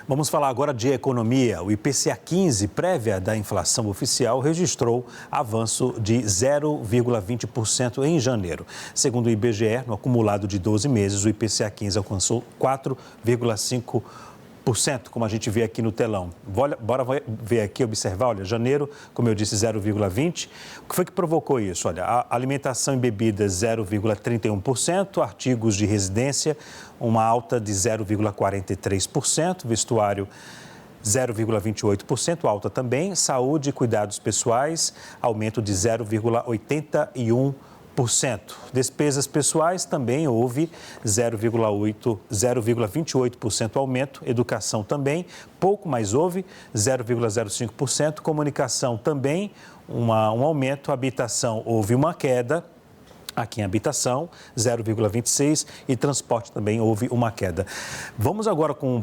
Vamos falar agora de economia. O IPCA 15, prévia da inflação oficial, registrou avanço de 0,20% em janeiro. Segundo o IBGE, no acumulado de 12 meses, o IPCA 15 alcançou 4,5%, como a gente vê aqui no telão. Bora ver aqui, observar, olha, janeiro, como eu disse, 0,20%. O que foi que provocou isso? Olha, a alimentação e bebidas, 0,31%, artigos de residência, uma alta de 0,43%, vestuário, 0,28%, alta também, saúde e cuidados pessoais, aumento de 0,81%. Despesas pessoais também houve 0,28% aumento, educação também, pouco mais houve 0,05%, comunicação também um aumento, habitação houve uma queda. Aqui em habitação, 0,26% e transporte também houve uma queda. Vamos agora com a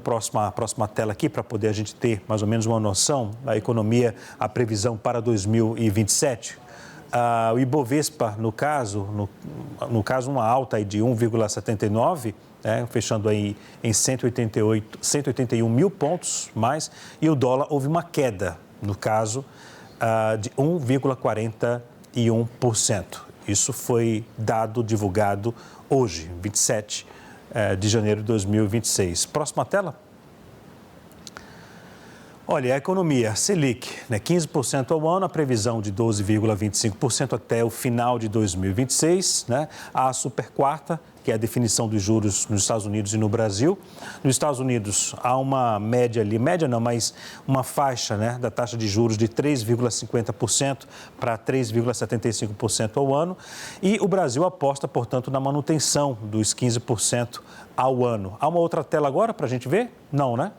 próxima tela aqui para poder a gente ter mais ou menos uma noção da economia, a previsão para 2027. O Ibovespa, no caso, uma alta aí de 1,79%, fechando aí em 181 mil pontos mais, e o dólar houve uma queda, no caso, de 1,41%. Isso foi dado divulgado hoje, 27 de janeiro de 2026. Próxima tela. Olha, a economia, Selic, 15% ao ano, a previsão de 12,25% até o final de 2026, A super quarta, que é a definição dos juros nos Estados Unidos e no Brasil. Nos Estados Unidos há uma média ali, mas uma faixa da taxa de juros de 3,50% para 3,75% ao ano. E o Brasil aposta, portanto, na manutenção dos 15% ao ano. Há uma outra tela agora para a gente ver? Não, né?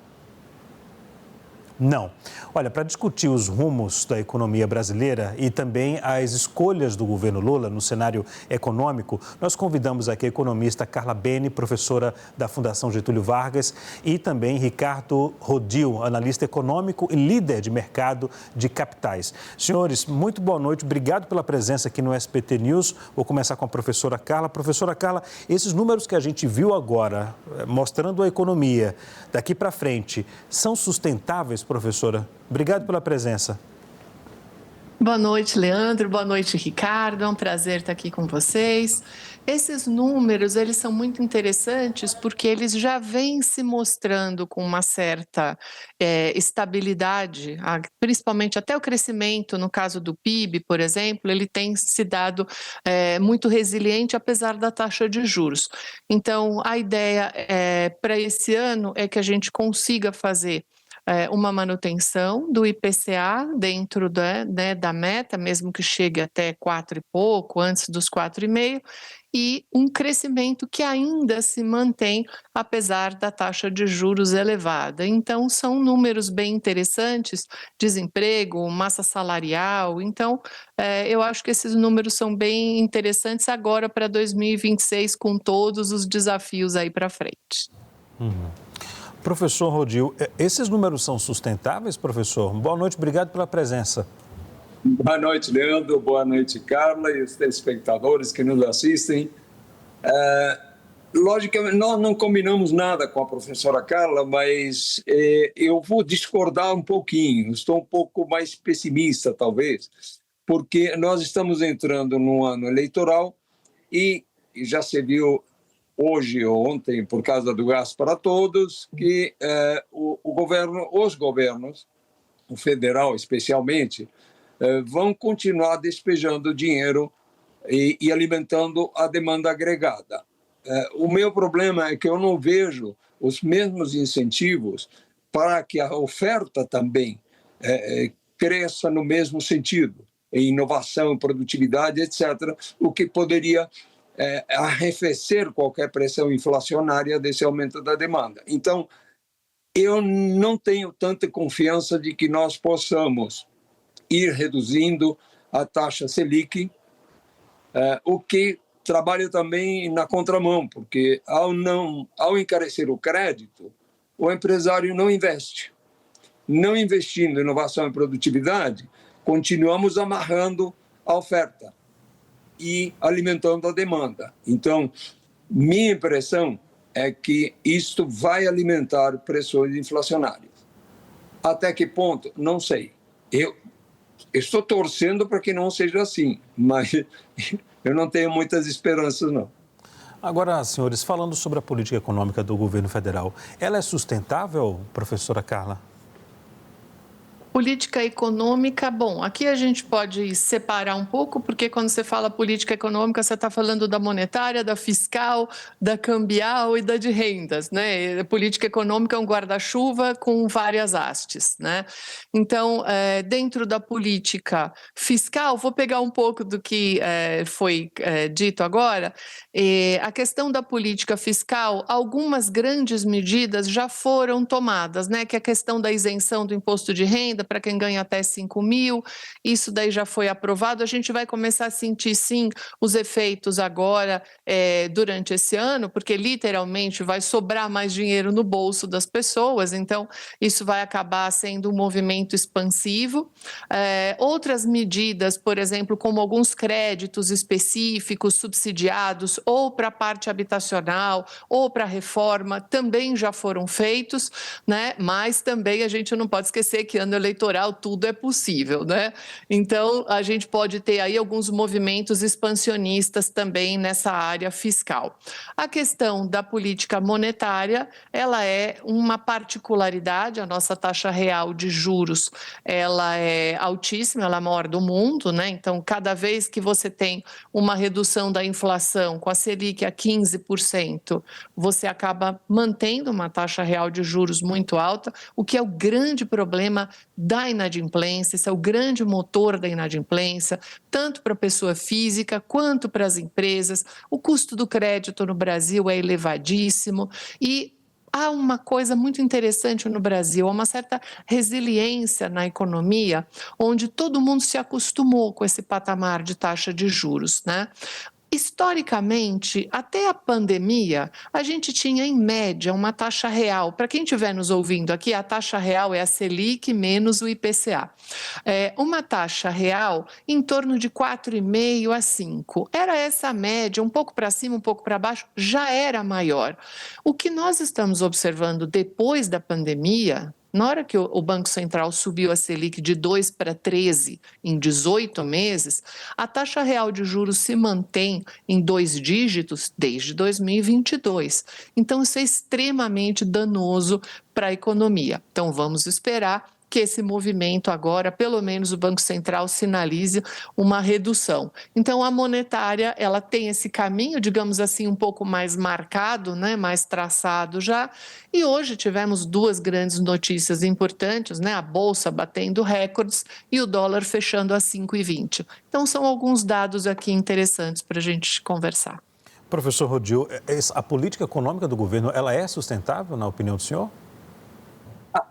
Não. Olha, para discutir os rumos da economia brasileira e também as escolhas do governo Lula no cenário econômico, nós convidamos aqui a economista Carla Bene, professora da Fundação Getúlio Vargas, e também Ricardo Rodil, analista econômico e líder de mercado de capitais. Senhores, muito boa noite, obrigado pela presença aqui no SBT News. Vou começar com a professora Carla. Professora Carla, esses números que a gente viu agora, mostrando a economia daqui para frente, são sustentáveis, professora? Obrigado pela presença. Boa noite, Leandro. Boa noite, Ricardo. É um prazer estar aqui com vocês. Esses números, eles são muito interessantes porque eles já vêm se mostrando com uma certa estabilidade, principalmente até o crescimento, no caso do PIB, por exemplo, ele tem se dado muito resiliente apesar da taxa de juros. Então, a ideia para esse ano é que a gente consiga fazer uma manutenção do IPCA dentro da meta, mesmo que chegue até 4 e pouco, antes dos 4,5%, e um crescimento que ainda se mantém, apesar da taxa de juros elevada. Então, são números bem interessantes, desemprego, massa salarial. Então, eu acho que esses números são bem interessantes agora para 2026, com todos os desafios aí para frente. Professor Rodil, esses números são sustentáveis, professor? Boa noite, obrigado pela presença. Boa noite, Leandro. Boa noite, Carla e os telespectadores que nos assistem. Logicamente, nós não combinamos nada com a professora Carla, mas eu vou discordar um pouquinho. Estou um pouco mais pessimista, talvez, porque nós estamos entrando num ano eleitoral e já se viu hoje ou ontem, por causa do gasto para todos, que os governos, o federal especialmente, vão continuar despejando dinheiro e alimentando a demanda agregada. O meu problema é que eu não vejo os mesmos incentivos para que a oferta também cresça no mesmo sentido, em inovação, produtividade, etc., o que poderia arrefecer qualquer pressão inflacionária desse aumento da demanda. Então, eu não tenho tanta confiança de que nós possamos ir reduzindo a taxa Selic, o que trabalha também na contramão, porque ao encarecer o crédito, o empresário não investe. Não investindo em inovação e produtividade, continuamos amarrando a oferta e alimentando a demanda. Então, minha impressão é que isto vai alimentar pressões inflacionárias. Até que ponto? Não sei. Eu estou torcendo para que não seja assim, mas eu não tenho muitas esperanças, não. Agora, senhores, falando sobre a política econômica do governo federal, ela é sustentável, professora Carla? Política econômica, bom, aqui a gente pode separar um pouco, porque quando você fala política econômica, você está falando da monetária, da fiscal, da cambial e da de rendas, né? Política econômica é um guarda-chuva com várias hastes, né? Então, dentro da política fiscal, vou pegar um pouco do que foi dito agora, a questão da política fiscal, algumas grandes medidas já foram tomadas, né? Que é a questão da isenção do imposto de renda, para quem ganha até 5 mil, isso daí já foi aprovado. A gente vai começar a sentir, sim, os efeitos agora, durante esse ano, porque literalmente vai sobrar mais dinheiro no bolso das pessoas, então isso vai acabar sendo um movimento expansivo. Outras medidas, por exemplo, como alguns créditos específicos, subsidiados, ou para a parte habitacional, ou para a reforma, também já foram feitos, né? Mas também a gente não pode esquecer que ano eleitoral tudo é possível, né? Então, a gente pode ter aí alguns movimentos expansionistas também nessa área fiscal. A questão da política monetária, ela é uma particularidade, a nossa taxa real de juros, ela é altíssima, ela é a maior do mundo, né? Então, cada vez que você tem uma redução da inflação com a Selic a 15%, você acaba mantendo uma taxa real de juros muito alta, o que é o grande problema da inadimplência, esse é o grande motor da inadimplência, tanto para a pessoa física quanto para as empresas. O custo do crédito no Brasil é elevadíssimo e há uma coisa muito interessante no Brasil, há uma certa resiliência na economia, onde todo mundo se acostumou com esse patamar de taxa de juros, né? Historicamente, até a pandemia, a gente tinha em média uma taxa real. Para quem estiver nos ouvindo aqui, a taxa real é a Selic menos o IPCA. Uma taxa real em torno de 4,5 a 5. Era essa a média, um pouco para cima, um pouco para baixo, já era maior. O que nós estamos observando depois da pandemia, na hora que o Banco Central subiu a Selic de 2 para 13 em 18 meses, a taxa real de juros se mantém em 2 dígitos desde 2022. Então, isso é extremamente danoso para a economia. Então, vamos esperar que esse movimento agora, pelo menos o Banco Central, sinalize uma redução. Então, a monetária, ela tem esse caminho, digamos assim, um pouco mais marcado, né, mais traçado já, e hoje tivemos duas grandes notícias importantes, né, a Bolsa batendo recordes e o dólar fechando a 5,20. Então, são alguns dados aqui interessantes para a gente conversar. Professor Rodil, a política econômica do governo, ela é sustentável, na opinião do senhor?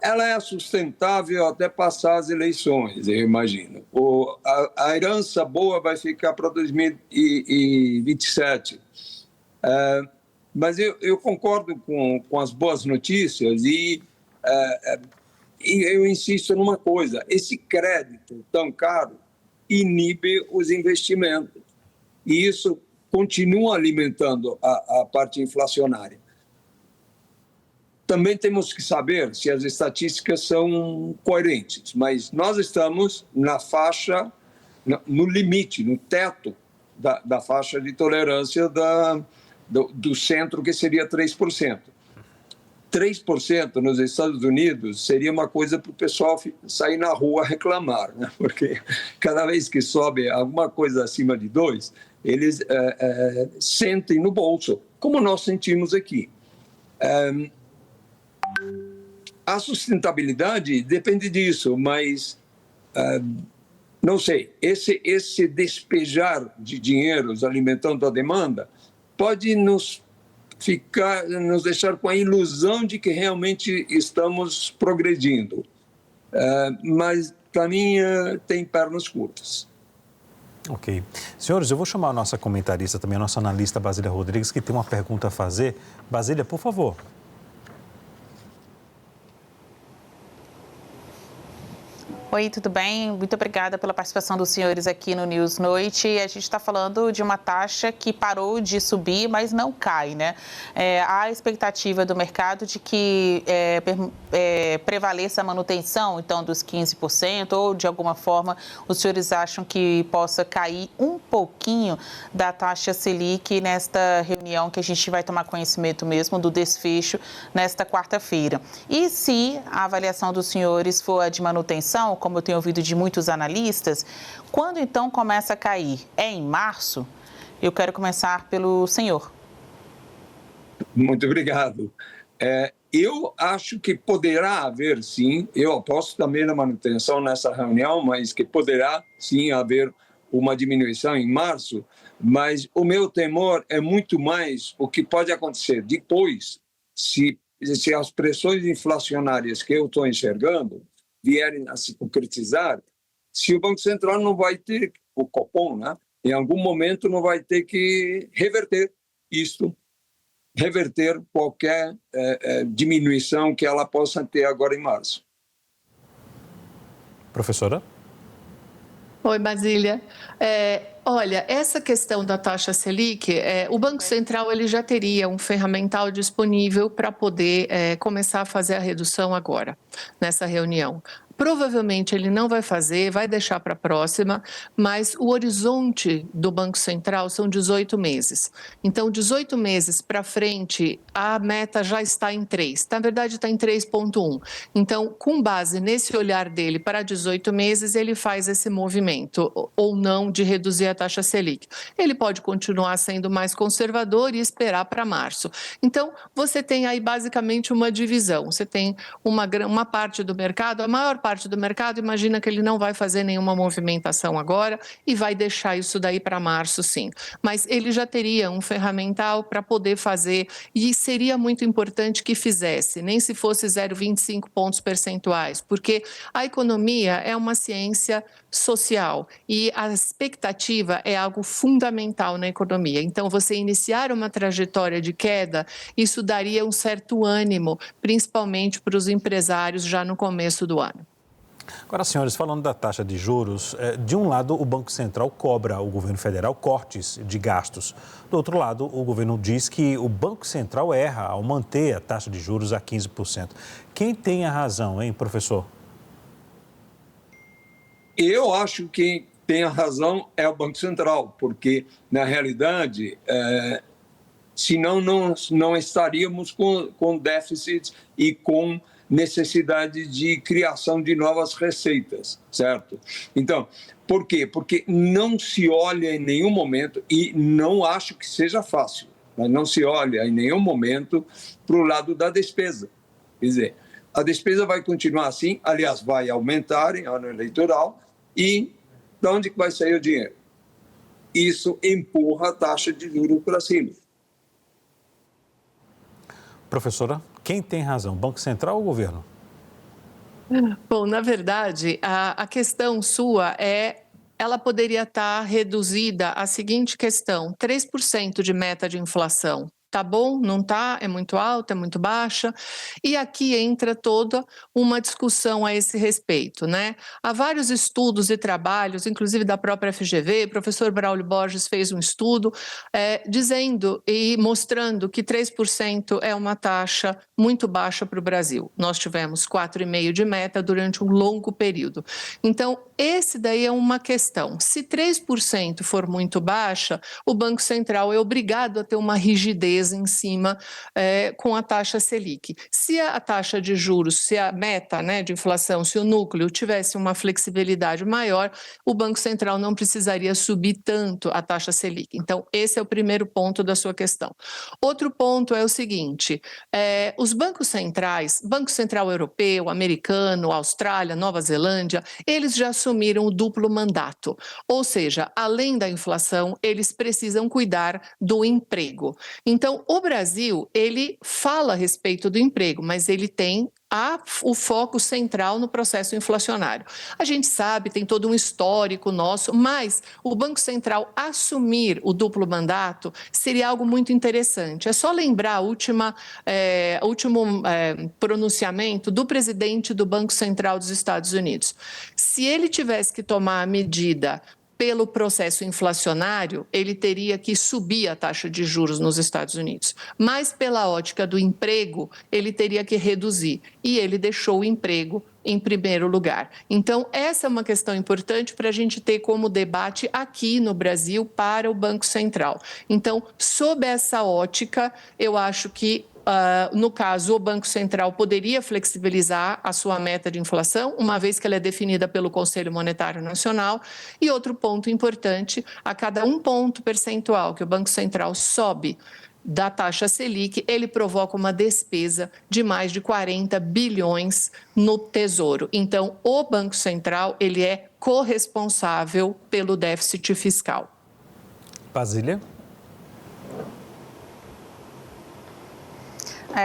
Ela é sustentável até passar as eleições, eu imagino. A herança boa vai ficar para 2027. Mas eu concordo com as boas notícias e eu insisto numa coisa: esse crédito tão caro inibe os investimentos e isso continua alimentando a parte inflacionária. Também temos que saber se as estatísticas são coerentes, mas nós estamos na faixa, no limite, no teto da faixa de tolerância do centro, que seria 3%. 3% nos Estados Unidos seria uma coisa para o pessoal sair na rua reclamar, né? Porque cada vez que sobe alguma coisa acima de 2%, eles sentem no bolso, como nós sentimos aqui. A sustentabilidade depende disso, mas não sei, esse despejar de dinheiros alimentando a demanda pode nos deixar com a ilusão de que realmente estamos progredindo. Mas, para mim, tem pernas curtas. Ok. Senhores, eu vou chamar a nossa comentarista também, a nossa analista Basília Rodrigues, que tem uma pergunta a fazer. Basília, por favor. Oi, tudo bem? Muito obrigada pela participação dos senhores aqui no News Noite. A gente está falando de uma taxa que parou de subir, mas não cai, né? Há a expectativa do mercado de que prevaleça a manutenção, então, dos 15%, ou de alguma forma os senhores acham que possa cair um pouquinho da taxa Selic nesta reunião que a gente vai tomar conhecimento mesmo do desfecho nesta quarta-feira. E se a avaliação dos senhores for a de manutenção, como eu tenho ouvido de muitos analistas, quando então começa a cair? É em março? Eu quero começar pelo senhor. Muito obrigado. Eu acho que poderá haver, sim, eu aposto também na manutenção nessa reunião, mas que poderá, sim, haver uma diminuição em março, mas o meu temor é muito mais o que pode acontecer depois, se as pressões inflacionárias que eu estou enxergando vierem a se concretizar, se o Banco Central não vai ter, o Copom, né, em algum momento não vai ter que reverter isto, reverter qualquer diminuição que ela possa ter agora em março. Professora? Oi, Basília. Olha, essa questão da taxa Selic, o Banco Central ele já teria um ferramental disponível para poder começar a fazer a redução agora, nessa reunião. Provavelmente ele não vai fazer, vai deixar para a próxima, mas o horizonte do Banco Central são 18 meses. Então, 18 meses para frente, a meta já está em 3. Na verdade, está em 3,1. Então, com base nesse olhar dele para 18 meses, ele faz esse movimento, ou não, de reduzir a taxa Selic. Ele pode continuar sendo mais conservador e esperar para março. Então, você tem aí basicamente uma divisão. Você tem uma parte do mercado, a maior parte do mercado imagina que ele não vai fazer nenhuma movimentação agora e vai deixar isso daí para março, sim. Mas ele já teria um ferramental para poder fazer e seria muito importante que fizesse, nem se fosse 0,25 pontos percentuais, porque a economia é uma ciência social e a expectativa é algo fundamental na economia. Então, você iniciar uma trajetória de queda, isso daria um certo ânimo, principalmente para os empresários já no começo do ano. Agora, senhores, falando da taxa de juros, de um lado o Banco Central cobra ao governo federal cortes de gastos. Do outro lado, o governo diz que o Banco Central erra ao manter a taxa de juros a 15%. Quem tem a razão, hein, professor? Eu acho que tem a razão é o Banco Central, porque, na realidade, senão não estaríamos com déficits e com necessidade de criação de novas receitas, certo? Então, por quê? Porque não se olha em nenhum momento, e não acho que seja fácil, mas não se olha em nenhum momento para o lado da despesa. Quer dizer, a despesa vai continuar assim, aliás, vai aumentar em ano eleitoral, e de onde vai sair o dinheiro? Isso empurra a taxa de juros para cima. Professora, quem tem razão, Banco Central ou governo? Bom, na verdade, a questão sua ela poderia estar reduzida à seguinte questão: 3% de meta de inflação. Tá bom? Não tá? É muito alta? É muito baixa? E aqui entra toda uma discussão a esse respeito, né? Há vários estudos e trabalhos, inclusive da própria FGV, o professor Braulio Borges fez um estudo dizendo e mostrando que 3% é uma taxa muito baixa para o Brasil. Nós tivemos 4,5% de meta durante um longo período. Então, esse daí é uma questão. Se 3% for muito baixa, o Banco Central é obrigado a ter uma rigidez em cima com a taxa Selic. Se a taxa de juros, se a meta, né, de inflação, se o núcleo tivesse uma flexibilidade maior, o Banco Central não precisaria subir tanto a taxa Selic. Então, esse é o primeiro ponto da sua questão. Outro ponto é o seguinte: os bancos centrais, Banco Central Europeu, Americano, Austrália, Nova Zelândia, eles já assumiram o duplo mandato. Ou seja, além da inflação, eles precisam cuidar do emprego. Então, o Brasil, ele fala a respeito do emprego, mas ele tem o foco central no processo inflacionário. A gente sabe, tem todo um histórico nosso, mas o Banco Central assumir o duplo mandato seria algo muito interessante. É só lembrar o último pronunciamento do presidente do Banco Central dos Estados Unidos. Se ele tivesse que tomar a medida pelo processo inflacionário, ele teria que subir a taxa de juros nos Estados Unidos. Mas pela ótica do emprego, ele teria que reduzir. E ele deixou o emprego em primeiro lugar. Então, essa é uma questão importante para a gente ter como debate aqui no Brasil para o Banco Central. Então, sob essa ótica, eu acho que no caso, o Banco Central poderia flexibilizar a sua meta de inflação, uma vez que ela é definida pelo Conselho Monetário Nacional. E outro ponto importante, a cada 1 ponto percentual que o Banco Central sobe da taxa Selic, ele provoca uma despesa de mais de 40 bilhões no Tesouro. Então, o Banco Central, ele é corresponsável pelo déficit fiscal. Basília?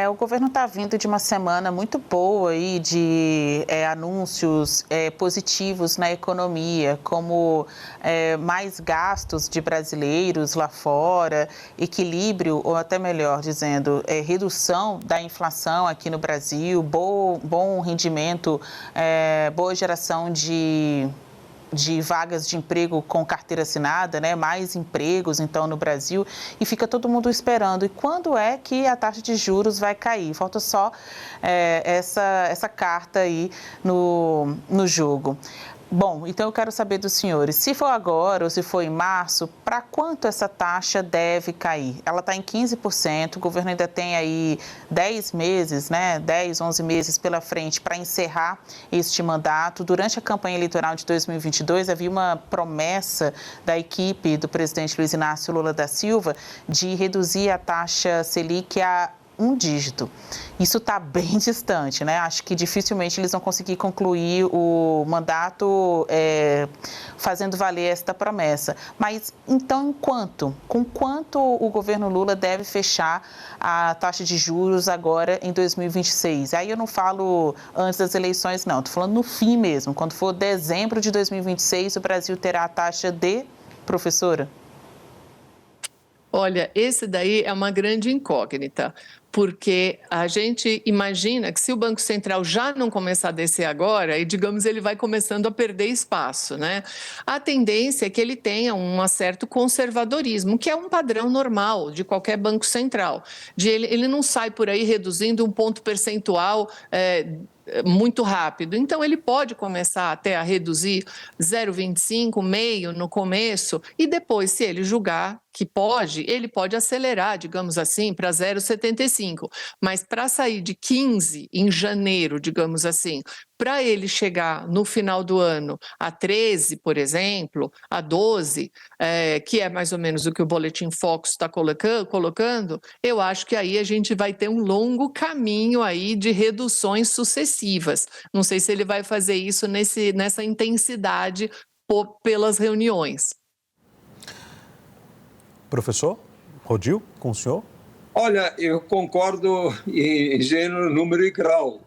O governo está vindo de uma semana muito boa aí de anúncios positivos na economia, como mais gastos de brasileiros lá fora, equilíbrio, ou até melhor dizendo, redução da inflação aqui no Brasil, bom rendimento, boa geração de vagas de emprego com carteira assinada, né? Mais empregos, então, no Brasil, e fica todo mundo esperando. E quando é que a taxa de juros vai cair? Falta só essa carta aí no jogo. Bom, então eu quero saber dos senhores, se for agora ou se for em março, para quanto essa taxa deve cair? Ela está em 15%, o governo ainda tem aí 10 meses, né, 10, 11 meses pela frente para encerrar este mandato. Durante a campanha eleitoral de 2022, havia uma promessa da equipe do presidente Luiz Inácio Lula da Silva de reduzir a taxa Selic a 1 dígito. Isso está bem distante, né? Acho que dificilmente eles vão conseguir concluir o mandato fazendo valer esta promessa. Mas, então, com quanto o governo Lula deve fechar a taxa de juros agora em 2026? Aí eu não falo antes das eleições, não. Estou falando no fim mesmo. Quando for dezembro de 2026, o Brasil terá a taxa de, professora? Olha, esse daí é uma grande incógnita, porque a gente imagina que se o Banco Central já não começar a descer agora, e digamos ele vai começando a perder espaço, né? A tendência é que ele tenha um certo conservadorismo, que é um padrão normal de qualquer banco central. Ele não sai por aí reduzindo 1 ponto percentual muito rápido. Então, ele pode começar até a reduzir 0,25, meio no começo, e depois, se ele julgar que pode, ele pode acelerar, digamos assim, para 0,75. Mas para sair de 15 em janeiro, digamos assim, para ele chegar no final do ano a 13, por exemplo, a 12, que é mais ou menos o que o Boletim Focus está colocando, eu acho que aí a gente vai ter um longo caminho aí de reduções sucessivas. Não sei se ele vai fazer isso nessa intensidade pelas reuniões. Professor Rodil, com o senhor? Olha, eu concordo em gênero, número e grau.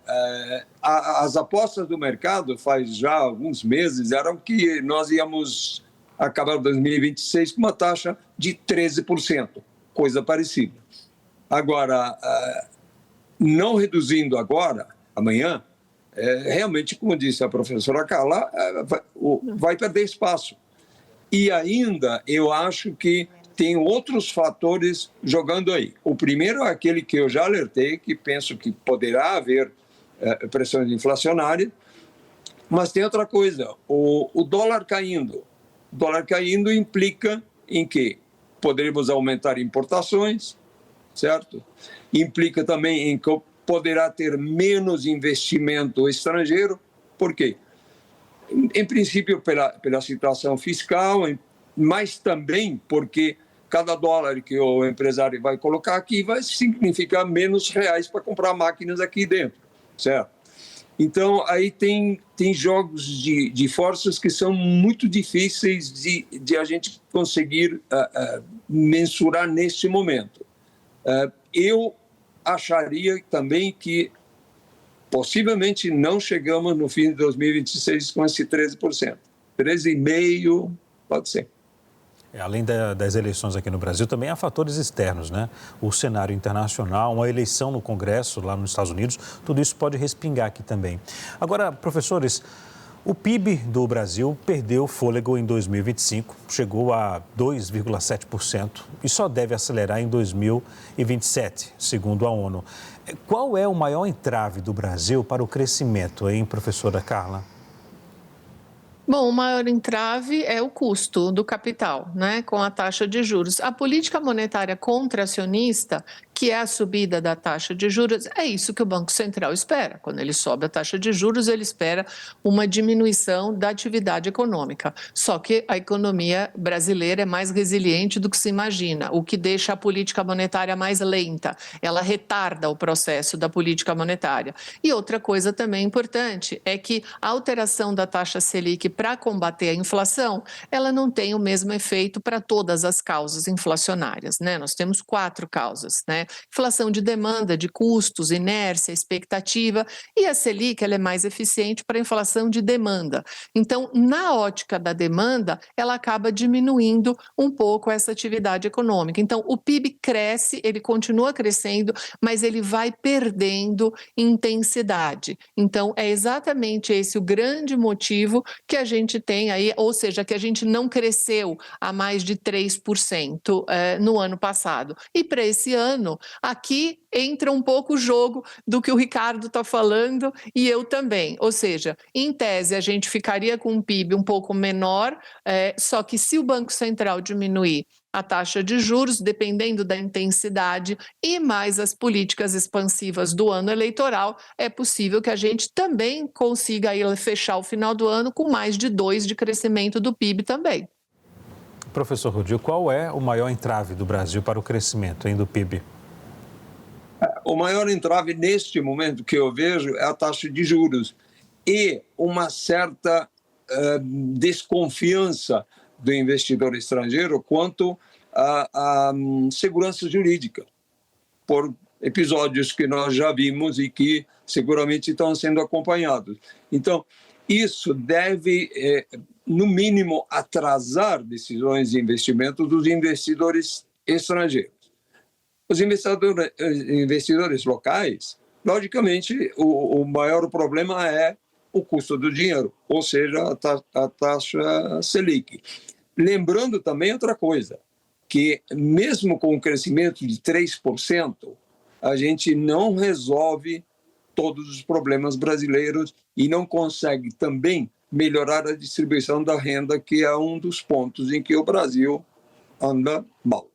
As apostas do mercado, faz já alguns meses, eram que nós íamos acabar 2026 com uma taxa de 13%, coisa parecida. Agora, não reduzindo agora, amanhã, realmente, como disse a professora Carla, vai perder espaço. E ainda, eu acho que tem outros fatores jogando aí. O primeiro é aquele que eu já alertei, que penso que poderá haver pressões inflacionárias, mas tem outra coisa, o dólar caindo. O dólar caindo implica em que poderemos aumentar importações, certo? Implica também em que poderá ter menos investimento estrangeiro. Por quê? Em princípio, pela situação fiscal, mas também porque cada dólar que o empresário vai colocar aqui vai significar menos reais para comprar máquinas aqui dentro, certo? Então, aí tem jogos de forças que são muito difíceis de a gente conseguir mensurar neste momento. Eu acharia também que possivelmente não chegamos no fim de 2026 com esse 13%. 13,5% pode ser. Além das eleições aqui no Brasil, também há fatores externos, né? O cenário internacional, uma eleição no Congresso lá nos Estados Unidos, tudo isso pode respingar aqui também. Agora, professores, o PIB do Brasil perdeu fôlego em 2025, chegou a 2,7% e só deve acelerar em 2027, segundo a ONU. Qual é o maior entrave do Brasil para o crescimento, hein, professora Carla? Bom, o maior entrave é o custo do capital, né, com a taxa de juros. A política monetária contracionista, que é a subida da taxa de juros, é isso que o Banco Central espera. Quando ele sobe a taxa de juros, ele espera uma diminuição da atividade econômica. Só que a economia brasileira é mais resiliente do que se imagina, o que deixa a política monetária mais lenta. Ela retarda o processo da política monetária. E outra coisa também importante é que a alteração da taxa Selic para combater a inflação, ela não tem o mesmo efeito para todas as causas inflacionárias, né? Nós temos 4 causas, né? Inflação de demanda, de custos, inércia, expectativa, e a Selic ela é mais eficiente para a inflação de demanda. Então, na ótica da demanda, ela acaba diminuindo um pouco essa atividade econômica. Então, o PIB cresce, ele continua crescendo, mas ele vai perdendo intensidade. Então, é exatamente esse o grande motivo que a gente tem aí, ou seja, que a gente não cresceu a mais de 3% no ano passado. E para esse ano, aqui entra um pouco o jogo do que o Ricardo está falando e eu também. Ou seja, em tese, a gente ficaria com um PIB um pouco menor, só que se o Banco Central diminuir a taxa de juros, dependendo da intensidade e mais as políticas expansivas do ano eleitoral, é possível que a gente também consiga aí fechar o final do ano com mais de 2% de crescimento do PIB também. Professor Rodil, qual é o maior entrave do Brasil para o crescimento do PIB? O maior entrave neste momento que eu vejo é a taxa de juros e uma certa desconfiança do investidor estrangeiro quanto à segurança jurídica, por episódios que nós já vimos e que seguramente estão sendo acompanhados. Então, isso deve, no mínimo, atrasar decisões de investimento dos investidores estrangeiros. Os investidores locais, logicamente, o maior problema é o custo do dinheiro, ou seja, a taxa Selic. Lembrando também outra coisa, que mesmo com o crescimento de 3%, a gente não resolve todos os problemas brasileiros e não consegue também melhorar a distribuição da renda, que é um dos pontos em que o Brasil anda mal.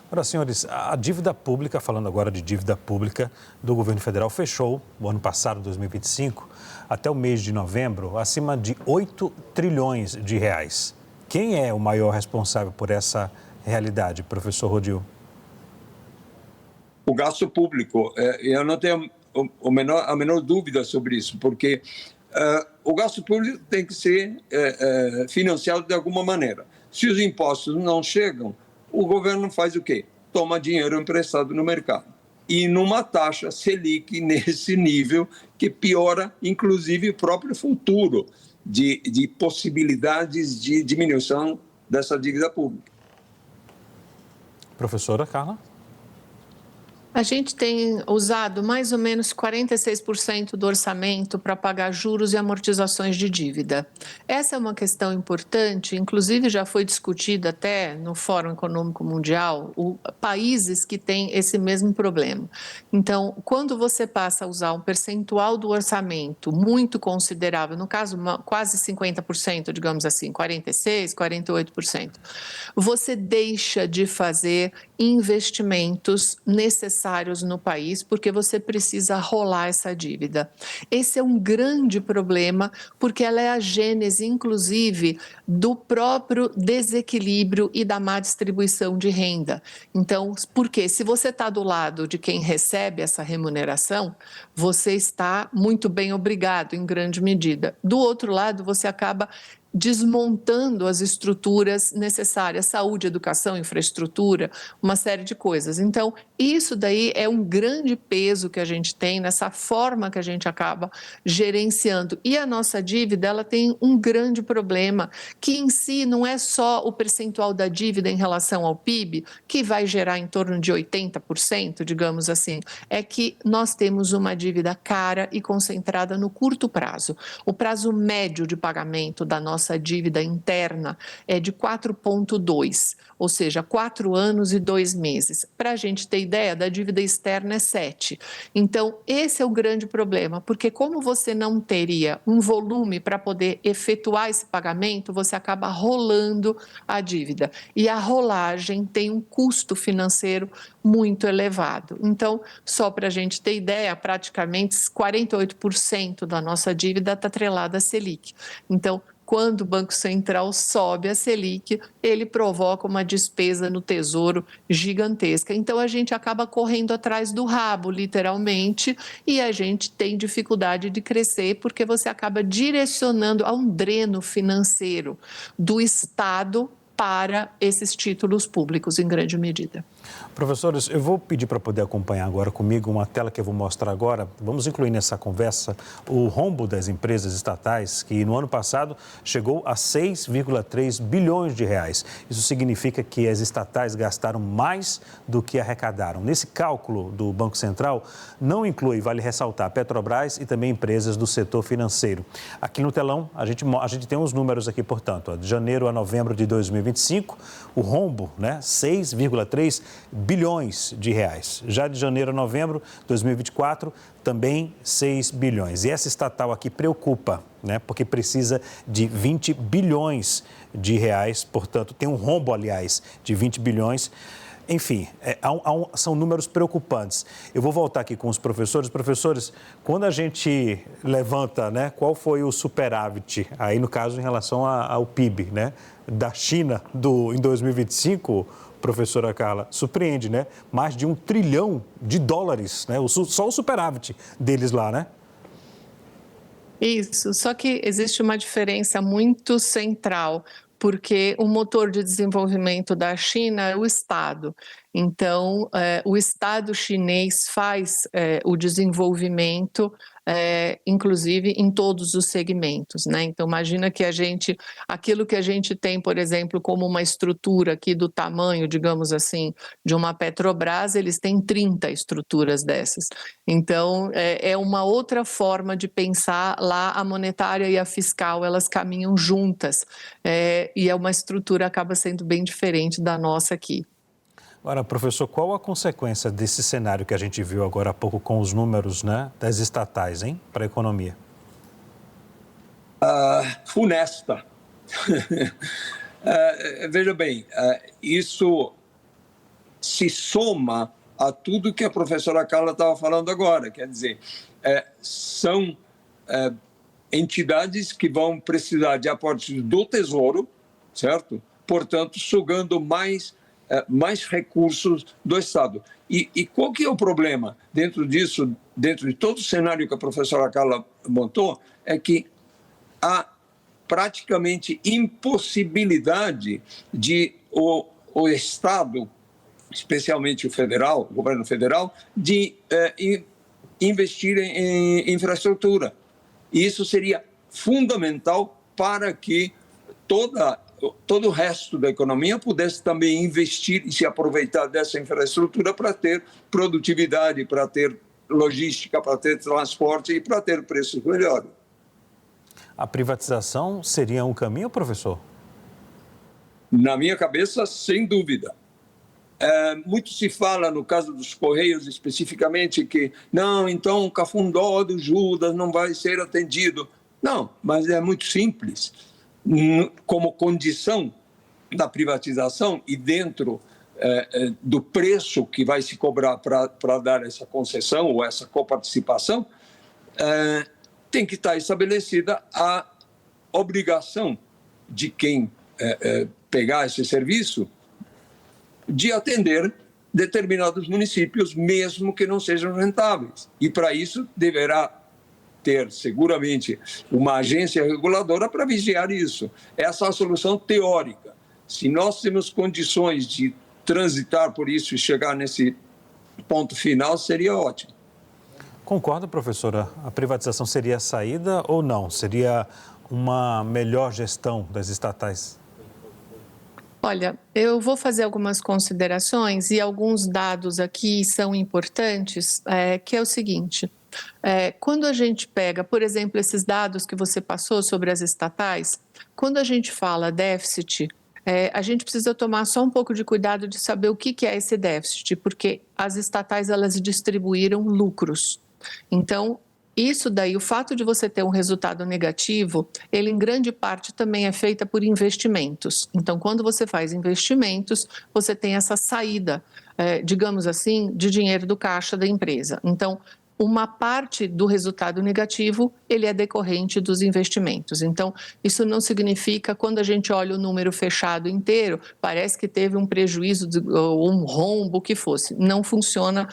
Ora, senhores, a dívida pública, falando agora de dívida pública do governo federal, fechou o ano passado, 2025, até o mês de novembro, acima de 8 trilhões de reais. Quem é o maior responsável por essa realidade, professor Rodil? O gasto público. Eu não tenho a menor dúvida sobre isso, porque o gasto público tem que ser financiado de alguma maneira. Se os impostos não chegam, o governo faz o quê? Toma dinheiro emprestado no mercado. E numa taxa Selic nesse nível, que piora, inclusive, o próprio futuro de possibilidades de diminuição dessa dívida pública. Professora Carla? A gente tem usado mais ou menos 46% do orçamento para pagar juros e amortizações de dívida. Essa é uma questão importante, inclusive já foi discutida até no Fórum Econômico Mundial, países que têm esse mesmo problema. Então, quando você passa a usar um percentual do orçamento muito considerável, no caso quase 50%, digamos assim, 46%, 48%, você deixa de fazer investimentos necessários no país, porque você precisa rolar essa dívida. Esse é um grande problema, porque ela é a gênese, inclusive, do próprio desequilíbrio e da má distribuição de renda. Então, porque se você está do lado de quem recebe essa remuneração, você está muito bem obrigado, em grande medida. Do outro lado, você acaba desmontando as estruturas necessárias, saúde, educação, infraestrutura, uma série de coisas. Então, isso daí é um grande peso que a gente tem nessa forma que a gente acaba gerenciando. E a nossa dívida, ela tem um grande problema, que em si não é só o percentual da dívida em relação ao PIB, que vai gerar em torno de 80%, digamos assim, é que nós temos uma dívida cara e concentrada no curto prazo. O prazo médio de pagamento da nossa dívida interna é de 4,2, ou seja, 4 anos e 2 meses. Para a gente ter ideia, da dívida externa é 7. Então, esse é o grande problema, porque como você não teria um volume para poder efetuar esse pagamento, você acaba rolando a dívida. E a rolagem tem um custo financeiro muito elevado. Então, só para a gente ter ideia, praticamente 48% da nossa dívida está atrelada à Selic. Então, quando o Banco Central sobe a Selic, ele provoca uma despesa no Tesouro gigantesca. Então, a gente acaba correndo atrás do rabo, literalmente, e a gente tem dificuldade de crescer, porque você acaba direcionando a um dreno financeiro do Estado para esses títulos públicos, em grande medida. Professores, eu vou pedir para poder acompanhar agora comigo uma tela que eu vou mostrar agora. Vamos incluir nessa conversa o rombo das empresas estatais, que no ano passado chegou a 6,3 bilhões de reais. Isso significa que as estatais gastaram mais do que arrecadaram. Nesse cálculo do Banco Central, não inclui, vale ressaltar, Petrobras e também empresas do setor financeiro. Aqui no telão, a gente tem uns números aqui, portanto, de janeiro a novembro de 2025, o rombo, 6,3 bilhões de reais. Já de janeiro a novembro de 2024, também 6 bilhões. E essa estatal aqui preocupa, porque precisa de 20 bilhões de reais, portanto, tem um rombo, aliás, de 20 bilhões. Enfim, são números preocupantes. Eu vou voltar aqui com os professores. Professores, quando a gente levanta, qual foi o superávit, aí no caso em relação ao PIB, da China em 2025, professora Carla, surpreende, mais de $1 trilhão, só o superávit deles lá, Isso, só que existe uma diferença muito central, porque o motor de desenvolvimento da China é o Estado. Então, o Estado chinês faz o desenvolvimento, inclusive em todos os segmentos, Então, imagina que aquilo que a gente tem, por exemplo, como uma estrutura aqui do tamanho, digamos assim, de uma Petrobras, eles têm 30 estruturas dessas. Então, é uma outra forma de pensar lá, a monetária e a fiscal, elas caminham juntas, e é uma estrutura acaba sendo bem diferente da nossa aqui. Agora, professor, qual a consequência desse cenário que a gente viu agora há pouco com os números das estatais, para a economia? Funesta. Veja bem, isso se soma a tudo que a professora Carla estava falando agora. Quer dizer, são entidades que vão precisar de aportes do Tesouro, certo? Portanto, sugando mais recursos do Estado. E qual que é o problema dentro disso, dentro de todo o cenário que a professora Carla montou, é que há praticamente impossibilidade de o Estado, especialmente o governo federal, de investir em infraestrutura. E isso seria fundamental para que todo o resto da economia pudesse também investir e se aproveitar dessa infraestrutura para ter produtividade, para ter logística, para ter transporte e para ter preços melhores. A privatização seria um caminho, professor? Na minha cabeça, sem dúvida. Muito se fala, no caso dos Correios especificamente, que não, então o Cafundó do Judas não vai ser atendido. Não, mas é muito simples. Como condição da privatização e dentro do preço que vai se cobrar para dar essa concessão ou essa coparticipação, tem que estar estabelecida a obrigação de quem pegar esse serviço de atender determinados municípios, mesmo que não sejam rentáveis. E para isso deverá ter seguramente uma agência reguladora para vigiar isso. Essa é a solução teórica. Se nós temos condições de transitar por isso e chegar nesse ponto final, seria ótimo. Concorda, professora? A privatização seria a saída ou não? Seria uma melhor gestão das estatais? Olha, eu vou fazer algumas considerações e alguns dados aqui são importantes, que é o seguinte. Quando a gente pega, por exemplo, esses dados que você passou sobre as estatais, quando a gente fala déficit, a gente precisa tomar só um pouco de cuidado de saber o que é esse déficit, porque as estatais elas distribuíram lucros. Então, isso daí, o fato de você ter um resultado negativo, ele em grande parte também é feita por investimentos. Então, quando você faz investimentos, você tem essa saída, digamos assim, de dinheiro do caixa da empresa. Então, uma parte do resultado negativo, ele é decorrente dos investimentos. Então, isso não significa, quando a gente olha o número fechado inteiro, parece que teve um prejuízo, ou um rombo, o que fosse. Não funciona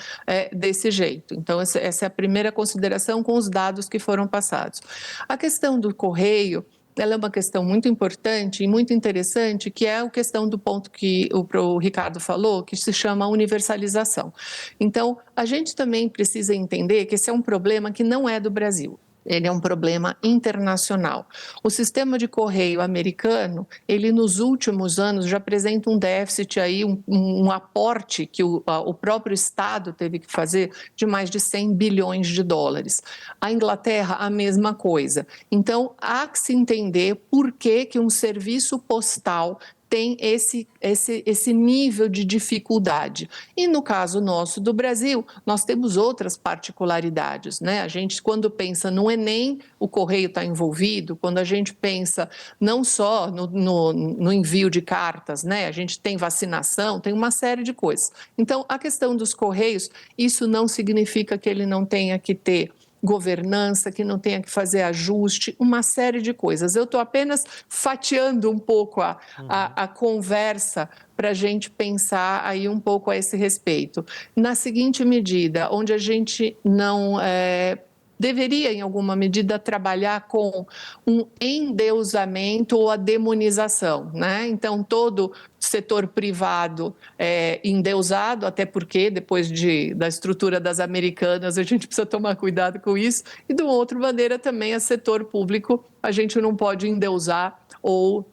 desse jeito. Então, essa é a primeira consideração com os dados que foram passados. A questão do correio, ela é uma questão muito importante e muito interessante, que é a questão do ponto que o Ricardo falou, que se chama universalização. Então, a gente também precisa entender que esse é um problema que não é do Brasil. Ele é um problema internacional. O sistema de correio americano, ele nos últimos anos já apresenta um déficit aí, um aporte que o próprio Estado teve que fazer de mais de 100 bilhões de dólares. A Inglaterra, a mesma coisa. Então, há que se entender por que um serviço postal tem esse nível de dificuldade. E no caso nosso do Brasil, nós temos outras particularidades, né? A gente, quando pensa no Enem, o correio está envolvido, quando a gente pensa não só no envio de cartas, né? A gente tem vacinação, tem uma série de coisas. Então, a questão dos correios, isso não significa que ele não tenha que ter governança, que não tenha que fazer ajuste, uma série de coisas. Eu estou apenas fatiando um pouco a conversa para a gente pensar aí um pouco a esse respeito. Na seguinte medida, onde a gente não deveria, em alguma medida, trabalhar com um endeusamento ou a demonização, né? Então, todo setor privado é endeusado, até porque, depois da estrutura das americanas, a gente precisa tomar cuidado com isso, e, de uma outra maneira, também, o setor público, a gente não pode endeusar ou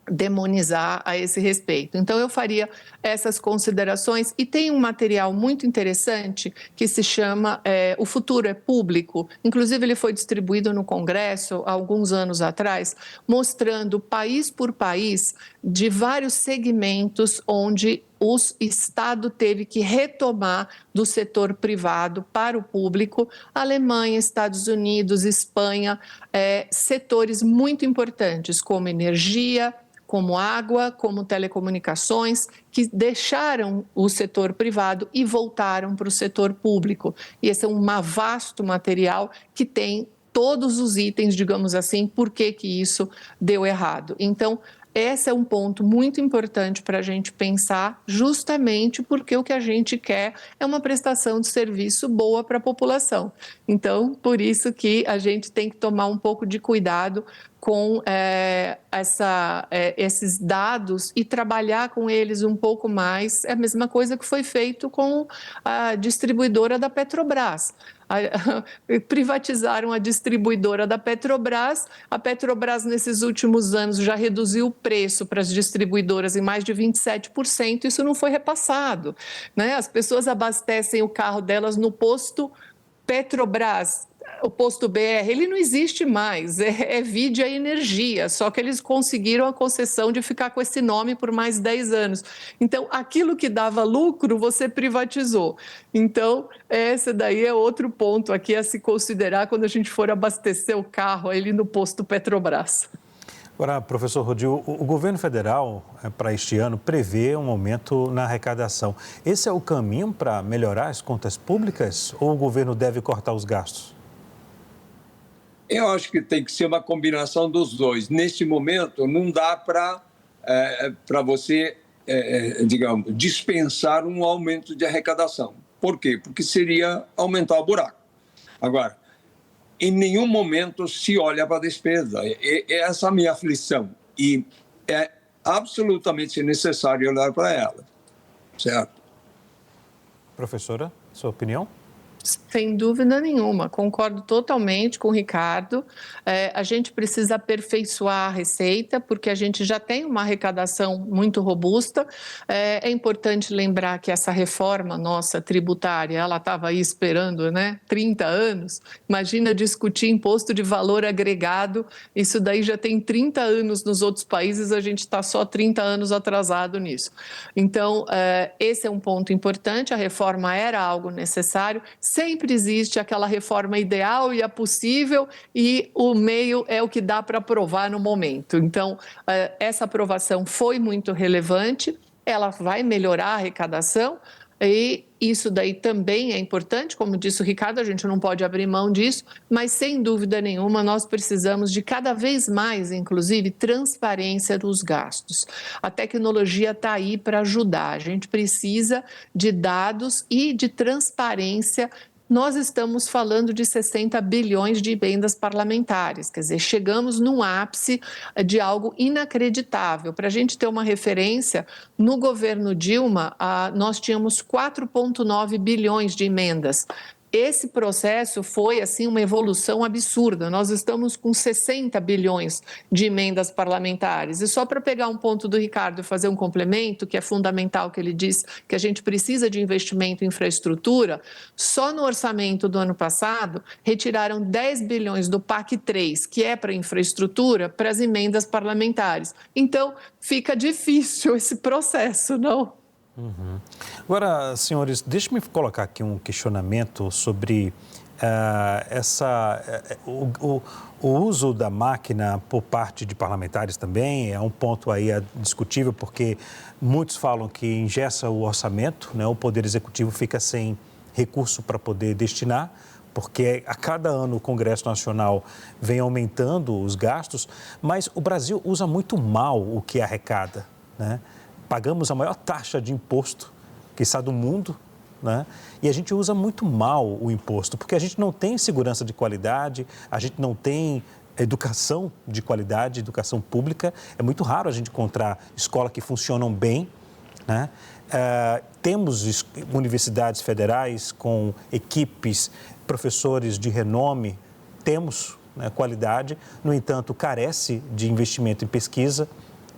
demonizar a esse respeito. Então, eu faria essas considerações e tem um material muito interessante que se chama O Futuro é Público. Inclusive, ele foi distribuído no Congresso há alguns anos atrás, mostrando país por país de vários segmentos onde o Estado teve que retomar do setor privado para o público. Alemanha, Estados Unidos, Espanha, setores muito importantes como energia, como água, como telecomunicações, que deixaram o setor privado e voltaram para o setor público. E esse é um vasto material que tem todos os itens, digamos assim, por que isso deu errado. Então, esse é um ponto muito importante para a gente pensar, justamente porque o que a gente quer é uma prestação de serviço boa para a população. Então, por isso que a gente tem que tomar um pouco de cuidado com esses dados e trabalhar com eles um pouco mais. É a mesma coisa que foi feito com a distribuidora da Petrobras. Privatizaram a distribuidora da Petrobras. A Petrobras, nesses últimos anos, já reduziu o preço para as distribuidoras em mais de 27%. Isso não foi repassado, né? As pessoas abastecem o carro delas no posto Petrobras. O posto BR, ele não existe mais, é Vidia Energia, só que eles conseguiram a concessão de ficar com esse nome por mais 10 anos. Então, aquilo que dava lucro, você privatizou. Então, esse daí é outro ponto aqui a se considerar quando a gente for abastecer o carro ali no posto Petrobras. Agora, professor Rodil, o governo federal, para este ano, prevê um aumento na arrecadação. Esse é o caminho para melhorar as contas públicas ou o governo deve cortar os gastos? Eu acho que tem que ser uma combinação dos dois. Neste momento, não dá para você, digamos, dispensar um aumento de arrecadação. Por quê? Porque seria aumentar o buraco. Agora, em nenhum momento se olha para a despesa. Essa é a minha aflição. E é absolutamente necessário olhar para ela. Certo? Professora, sua opinião? Sem dúvida nenhuma, concordo totalmente com o Ricardo. A gente precisa aperfeiçoar a receita, porque a gente já tem uma arrecadação muito robusta. É importante lembrar que essa reforma nossa tributária, ela estava aí esperando, 30 anos. Imagina discutir imposto de valor agregado, isso daí já tem 30 anos nos outros países, a gente está só 30 anos atrasado nisso. Então, esse é um ponto importante, a reforma era algo necessário. Sempre existe aquela reforma ideal e a possível, e o meio é o que dá para aprovar no momento. Então, essa aprovação foi muito relevante, ela vai melhorar a arrecadação, e isso daí também é importante, como disse o Ricardo, a gente não pode abrir mão disso, mas sem dúvida nenhuma nós precisamos de cada vez mais, inclusive, transparência dos gastos. A tecnologia está aí para ajudar, a gente precisa de dados e de transparência. Nós estamos falando de 60 bilhões de emendas parlamentares, quer dizer, chegamos num ápice de algo inacreditável. Para a gente ter uma referência, no governo Dilma, nós tínhamos 4,9 bilhões de emendas. Esse processo foi, assim, uma evolução absurda. Nós estamos com 60 bilhões de emendas parlamentares. E só para pegar um ponto do Ricardo e fazer um complemento, que é fundamental, que ele diz que a gente precisa de investimento em infraestrutura, só no orçamento do ano passado, retiraram 10 bilhões do PAC 3, que é para infraestrutura, para as emendas parlamentares. Então, fica difícil esse processo, não? Uhum. Agora, senhores, deixe-me colocar aqui um questionamento sobre o uso da máquina por parte de parlamentares também. É um ponto aí discutível, porque muitos falam que engessa o orçamento, né? O Poder Executivo fica sem recurso para poder destinar, porque a cada ano o Congresso Nacional vem aumentando os gastos, mas o Brasil usa muito mal o que arrecada, né? Pagamos a maior taxa de imposto que está do mundo, né? E a gente usa muito mal o imposto, porque a gente não tem segurança de qualidade, a gente não tem educação de qualidade, educação pública. É muito raro a gente encontrar escolas que funcionam bem, né? Temos universidades federais com equipes, professores de renome, temos, né, qualidade, no entanto, carece de investimento em pesquisa,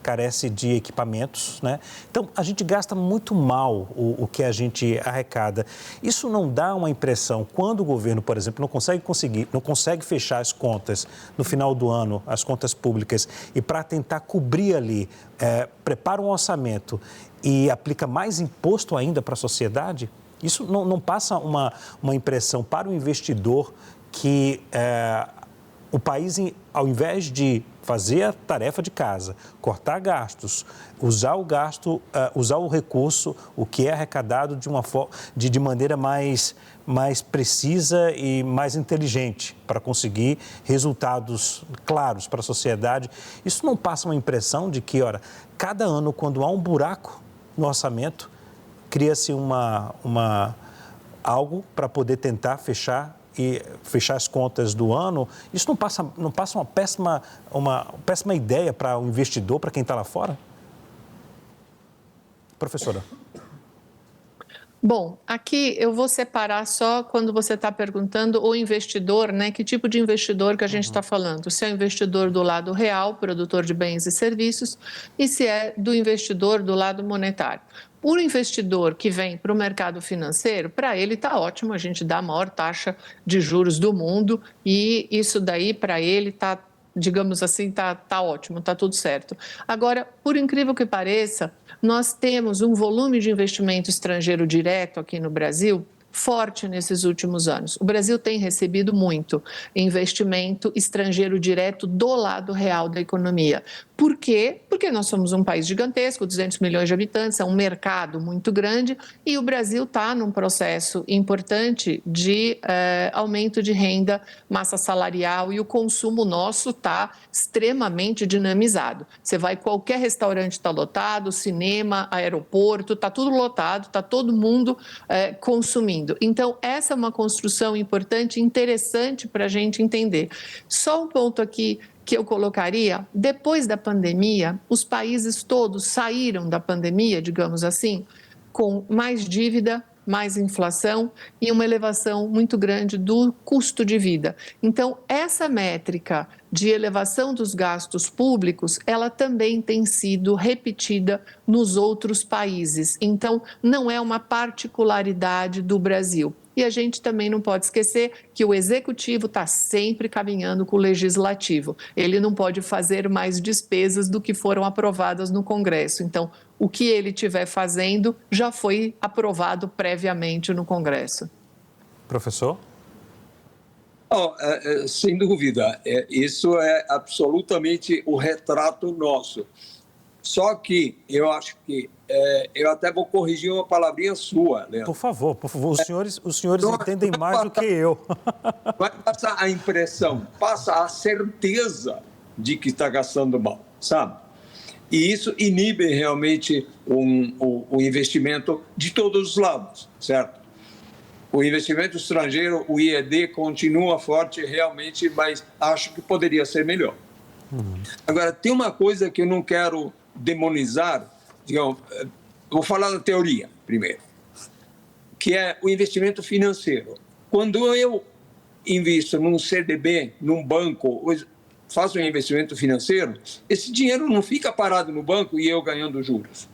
carece de equipamentos, né? Então, a gente gasta muito mal o que a gente arrecada. Isso não dá uma impressão, quando o governo, por exemplo, não consegue fechar as contas no final do ano, as contas públicas, e para tentar cobrir ali, prepara um orçamento e aplica mais imposto ainda para a sociedade? Isso não passa uma impressão para o investidor que o país, ao invés de fazer a tarefa de casa, cortar gastos, usar o recurso, o que é arrecadado de maneira mais precisa e mais inteligente para conseguir resultados claros para a sociedade. Isso não passa uma impressão de que, cada ano, quando há um buraco no orçamento, cria-se algo para poder tentar fechar as contas do ano? Isso não passa uma péssima ideia para o investidor, para quem está lá fora? Professora. Bom, aqui eu vou separar só quando você está perguntando o investidor, né? Que tipo de investidor que a gente está falando? Se é investidor do lado real, produtor de bens e serviços, e se é do investidor do lado monetário. O investidor que vem para o mercado financeiro, para ele está ótimo, a gente dá a maior taxa de juros do mundo e isso daí para ele está, digamos assim, tá ótimo, está tudo certo. Agora, por incrível que pareça, nós temos um volume de investimento estrangeiro direto aqui no Brasil forte nesses últimos anos. O Brasil tem recebido muito investimento estrangeiro direto do lado real da economia. Por quê? Porque nós somos um país gigantesco, 200 milhões de habitantes, é um mercado muito grande e o Brasil está num processo importante de aumento de renda, massa salarial e o consumo nosso está extremamente dinamizado. Você vai, qualquer restaurante está lotado, cinema, aeroporto, está tudo lotado, está todo mundo consumindo. investindo. Então, essa é uma construção importante e interessante para a gente entender. Só um ponto aqui que eu colocaria: depois da pandemia, os países todos saíram da pandemia, digamos assim, com mais dívida, mais inflação e uma elevação muito grande do custo de vida. Então, essa métrica de elevação dos gastos públicos, ela também tem sido repetida nos outros países. Então, não é uma particularidade do Brasil. E a gente também não pode esquecer que o executivo está sempre caminhando com o legislativo. Ele não pode fazer mais despesas do que foram aprovadas no Congresso. Então, o que ele estiver fazendo já foi aprovado previamente no Congresso. Professor? Sem dúvida, isso é absolutamente o retrato nosso. Só que eu acho que eu até vou corrigir uma palavrinha sua, Leandro. Por favor, os senhores entendem mais do que eu. Vai passar a impressão, passa a certeza de que está gastando mal, sabe? E isso inibe realmente o investimento de todos os lados, certo? O investimento estrangeiro, o IED, continua forte realmente, mas acho que poderia ser melhor. Agora, tem uma coisa que eu não quero demonizar, digamos, vou falar da teoria primeiro, que é o investimento financeiro. Quando eu invisto num CDB, num banco, faço um investimento financeiro, esse dinheiro não fica parado no banco e eu ganhando juros.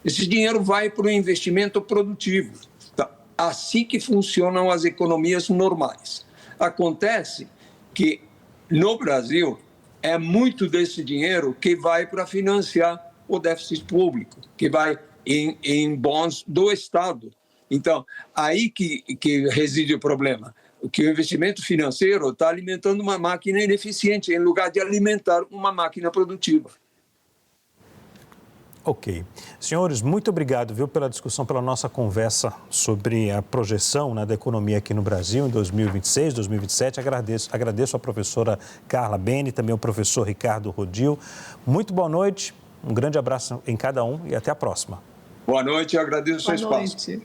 Esse dinheiro vai para o investimento produtivo. Tá? Assim que funcionam as economias normais. Acontece que no Brasil é muito desse dinheiro que vai para financiar o déficit público, que vai em bons do Estado. Então, aí que reside o problema. Que o investimento financeiro está alimentando uma máquina ineficiente, em lugar de alimentar uma máquina produtiva. Ok. Senhores, muito obrigado, viu, pela discussão, pela nossa conversa sobre a projeção, né, da economia aqui no Brasil em 2026, 2027. Agradeço a professora Carla Bene, também o professor Ricardo Rodil. Muito boa noite, um grande abraço em cada um e até a próxima. Boa noite, eu agradeço o seu espaço. Boa noite.